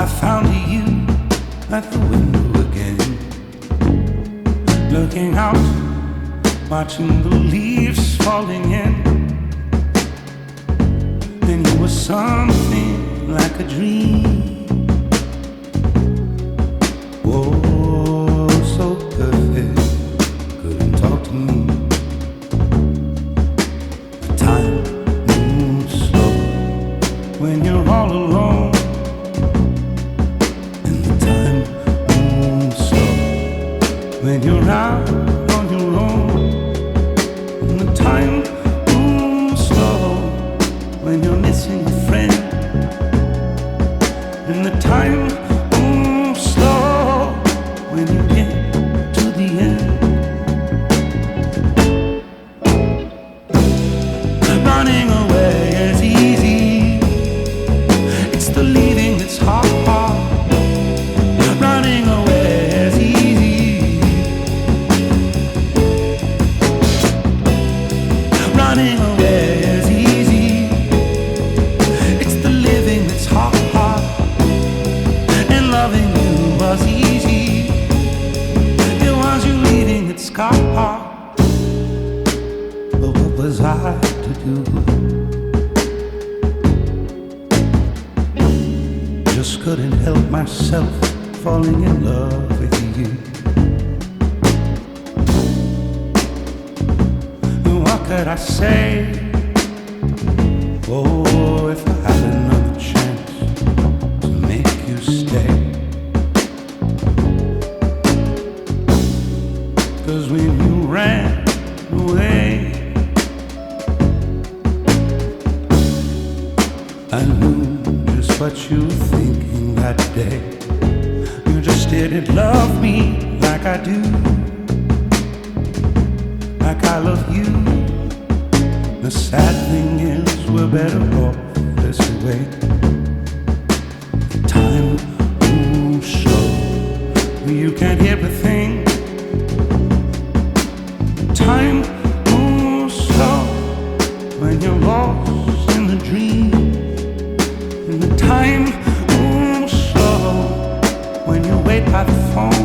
I found you at the window again, looking out, watching the leaves falling in. And you were something like a dream. Oh, so perfect, couldn't talk to me. The time moves slow when you're all alone. When you're out on your own, and the time moves slow when you're missing a friend, and the time moves slow when you get to the end. Running away is easy, it's the leaving that's hard. Running away is easy, running away is easy, it's the living that's hard, and loving you was easy, it was you leaving that scar. But what was I to do? Just couldn't help myself falling in love with you. What could I say? Oh, if I had another chance to make you stay. 'Cause when you ran away, I knew just what you were thinking that day. You just didn't love me like I do, like I love you. The sad thing is we're better off this way. Time moves slow, you can't hear a thing. Time moves slow when you're lost in the dream. And the time moves slow when you wait by the phone.